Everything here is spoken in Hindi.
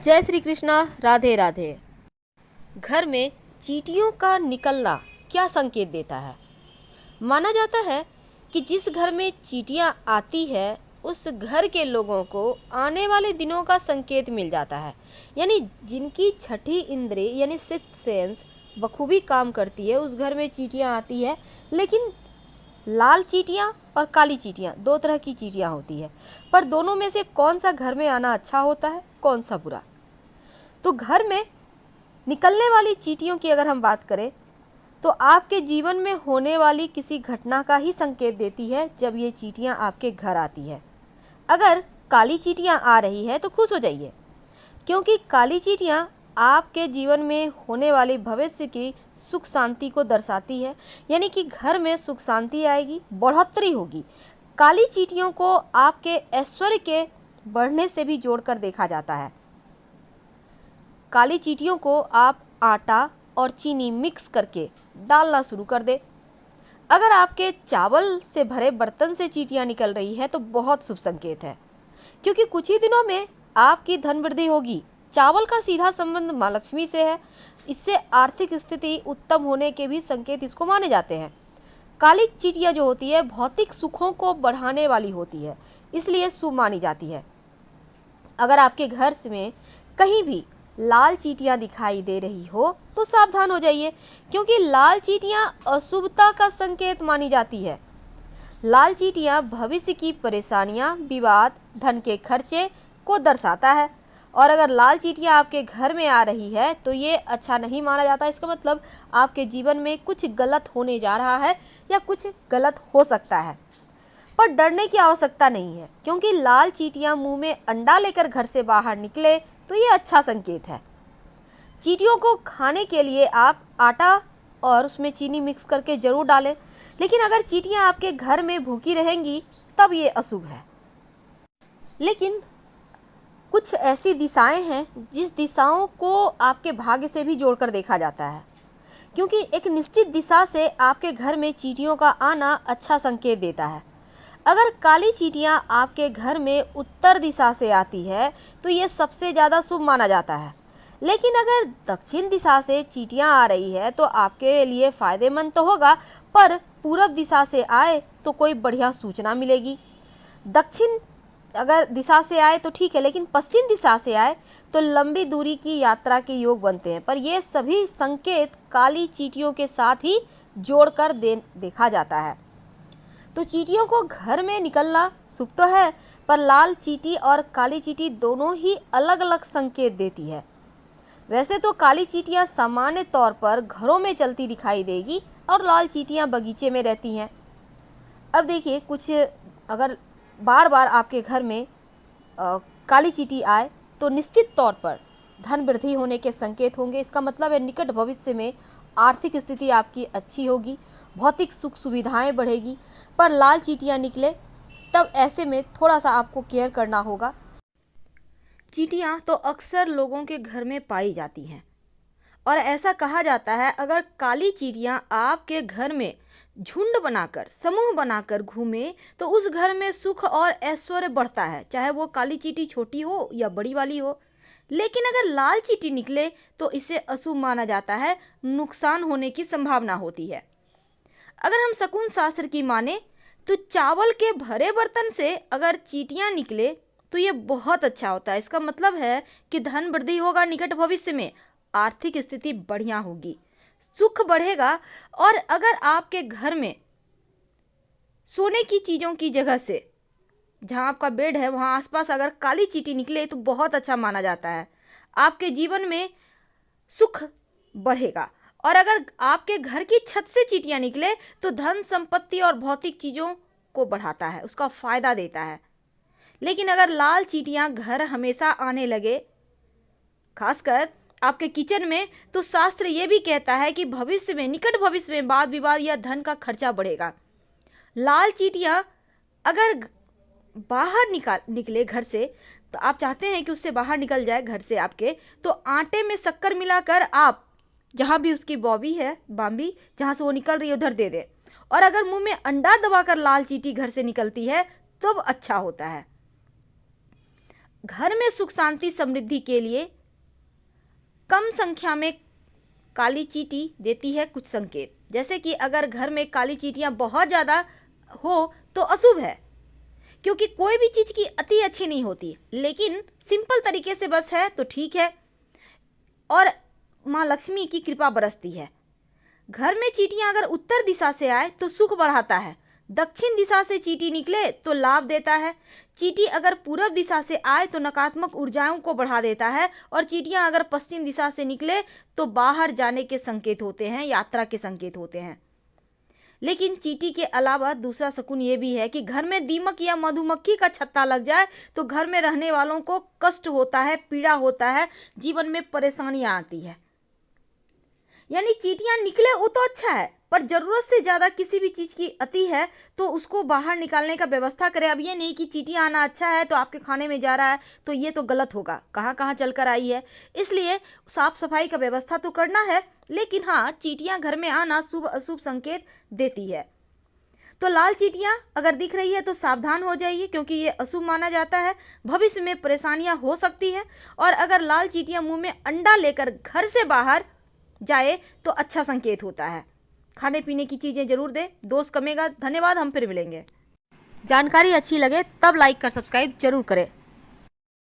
जय श्री कृष्णा। राधे राधे। घर में चींटियों का निकलना क्या संकेत देता है? माना जाता है कि जिस घर में चींटियां आती है उस घर के लोगों को आने वाले दिनों का संकेत मिल जाता है। यानी जिनकी छठी इंद्रिय यानी सिक्स्थ सेंस बखूबी काम करती है उस घर में चींटियां आती है। लेकिन लाल चींटियां और काली चींटियां दो तरह की चींटियां होती है, पर दोनों में से कौन सा घर में आना अच्छा होता है, कौन सा बुरा? तो घर में निकलने वाली चींटियों की अगर हम बात करें तो आपके जीवन में होने वाली किसी घटना का ही संकेत देती है जब ये चींटियां आपके घर आती है। अगर काली चींटियां आ रही है तो खुश हो जाइए, क्योंकि काली चींटियां आपके जीवन में होने वाली भविष्य की सुख शांति को दर्शाती है। यानी कि घर में सुख शांति आएगी, बढ़ोतरी होगी। काली चींटियों को आपके ऐश्वर्य के बढ़ने से भी जोड़कर देखा जाता है। काली चींटियों को आप आटा और चीनी मिक्स करके डालना शुरू कर दे। अगर आपके चावल से भरे बर्तन से चींटियां निकल रही है तो बहुत शुभ संकेत है, क्योंकि कुछ ही दिनों में आपकी धन वृद्धि होगी। चावल का सीधा संबंध माँ लक्ष्मी से है, इससे आर्थिक स्थिति उत्तम होने के भी संकेत इसको माने जाते हैं। काली चींटियां जो होती है भौतिक सुखों को बढ़ाने वाली होती है, इसलिए शुभ मानी जाती है। अगर आपके घर में कहीं भी लाल चींटियां दिखाई दे रही हो तो सावधान हो जाइए, क्योंकि लाल चींटियां अशुभता का संकेत मानी जाती है। लाल चींटियां भविष्य की परेशानियां, विवाद, धन के खर्चे को दर्शाता है। और अगर लाल चींटियां आपके घर में आ रही है तो ये अच्छा नहीं माना जाता। इसका मतलब आपके जीवन में कुछ गलत होने जा रहा है या कुछ गलत हो सकता है। पर डरने की आवश्यकता नहीं है, क्योंकि लाल चींटियां मुंह में अंडा लेकर घर से बाहर निकले तो ये अच्छा संकेत है। चींटियों को खाने के लिए आप आटा और उसमें चीनी मिक्स करके जरूर डालें, लेकिन अगर चींटियां आपके घर में भूखी रहेंगी तब ये अशुभ है। लेकिन कुछ ऐसी दिशाएं हैं जिस दिशाओं को आपके भाग्य से भी जोड़कर देखा जाता है, क्योंकि एक निश्चित दिशा से आपके घर में चींटियों का आना अच्छा संकेत देता है। अगर काली चींटियां आपके घर में उत्तर दिशा से आती है तो ये सबसे ज़्यादा शुभ माना जाता है। लेकिन अगर दक्षिण दिशा से चींटियां आ रही है तो आपके लिए फ़ायदेमंद तो होगा, पर पूरब दिशा से आए तो कोई बढ़िया सूचना मिलेगी। दक्षिण अगर दिशा से आए तो ठीक है, लेकिन पश्चिम दिशा से आए तो लंबी दूरी की यात्रा के योग बनते हैं। पर ये सभी संकेत काली चींटियों के साथ ही जोड़कर देखा जाता है। तो चींटियों को घर में निकलना शुभ तो है, पर लाल चींटी और काली चींटी दोनों ही अलग अलग संकेत देती है। वैसे तो काली चींटियां सामान्य तौर पर घरों में चलती दिखाई देगी और लाल चींटियां बगीचे में रहती हैं। अब देखिए, कुछ अगर बार बार आपके घर में काली चींटी आए तो निश्चित तौर पर धन वृद्धि होने के संकेत होंगे। इसका मतलब है निकट भविष्य में आर्थिक स्थिति आपकी अच्छी होगी, भौतिक सुख सुविधाएं बढ़ेगी। पर लाल चींटियां निकले तब ऐसे में थोड़ा सा आपको केयर करना होगा। चींटियां तो अक्सर लोगों के घर में पाई जाती हैं, और ऐसा कहा जाता है अगर काली चींटियां आपके घर में झुंड बनाकर, समूह बनाकर घूमे तो उस घर में सुख और ऐश्वर्य बढ़ता है, चाहे वो काली चींटी छोटी हो या बड़ी वाली हो। लेकिन अगर लाल चींटी निकले तो इसे अशुभ माना जाता है, नुकसान होने की संभावना होती है। अगर हम शकुन शास्त्र की माने तो चावल के भरे बर्तन से अगर चींटियां निकले तो ये बहुत अच्छा होता है। इसका मतलब है कि धन वृद्धि होगा, निकट भविष्य में आर्थिक स्थिति बढ़िया होगी, सुख बढ़ेगा। और अगर आपके घर में सोने की चीज़ों की जगह से, जहाँ आपका बेड है वहाँ आसपास अगर काली चींटी निकले तो बहुत अच्छा माना जाता है, आपके जीवन में सुख बढ़ेगा। और अगर आपके घर की छत से चींटियां निकले तो धन संपत्ति और भौतिक चीज़ों को बढ़ाता है, उसका फायदा देता है। लेकिन अगर लाल चींटियां घर हमेशा आने लगे, खासकर आपके किचन में, तो शास्त्र ये भी कहता है कि भविष्य में, निकट भविष्य में वाद विवाद या धन का खर्चा बढ़ेगा। लाल चींटियां अगर बाहर निकले घर से, तो आप चाहते हैं कि उससे बाहर निकल जाए घर से आपके, तो आटे में शक्कर मिलाकर आप जहाँ भी उसकी बॉबी है, बाम्बी जहाँ से वो निकल रही है उधर दे दें। और अगर मुंह में अंडा दबाकर लाल चींटी घर से निकलती है तो अच्छा होता है। घर में सुख शांति समृद्धि के लिए कम संख्या में काली चींटी देती है कुछ संकेत, जैसे कि अगर घर में काली चींटियां बहुत ज़्यादा हो तो अशुभ है, क्योंकि कोई भी चीज़ की अति अच्छी नहीं होती, लेकिन सिंपल तरीके से बस है तो ठीक है और माँ लक्ष्मी की कृपा बरसती है। घर में चींटियां अगर उत्तर दिशा से आए तो सुख बढ़ाता है, दक्षिण दिशा से चींटी निकले तो लाभ देता है, चींटी अगर पूरब दिशा से आए तो नकारात्मक ऊर्जाओं को बढ़ा देता है, और चींटियां अगर पश्चिम दिशा से निकले तो बाहर जाने के संकेत होते हैं, यात्रा के संकेत होते हैं। लेकिन चींटी के अलावा दूसरा शकुन ये भी है कि घर में दीमक या मधुमक्खी का छत्ता लग जाए तो घर में रहने वालों को कष्ट होता है, पीड़ा होता है, जीवन में परेशानियां आती है। यानी चींटियां निकले वो तो अच्छा है, पर ज़रूरत से ज़्यादा किसी भी चीज़ की अति है तो उसको बाहर निकालने का व्यवस्था करें। अब ये नहीं कि चींटियां आना अच्छा है तो आपके खाने में जा रहा है तो ये तो गलत होगा, कहाँ कहाँ चल कर आई है। इसलिए साफ सफाई का व्यवस्था तो करना है, लेकिन हाँ, चींटियां घर में आना शुभ अशुभ संकेत देती है। तो लाल चींटियां अगर दिख रही है तो सावधान हो जाइए, क्योंकि ये अशुभ माना जाता है, भविष्य में परेशानियां हो सकती है। और अगर लाल चींटियां मुंह में अंडा लेकर घर से बाहर जाए तो अच्छा संकेत होता है। खाने पीने की चीज़ें जरूर दें, दोष कमेगा। धन्यवाद, हम फिर मिलेंगे। जानकारी अच्छी लगे तब लाइक कर सब्सक्राइब जरूर करें।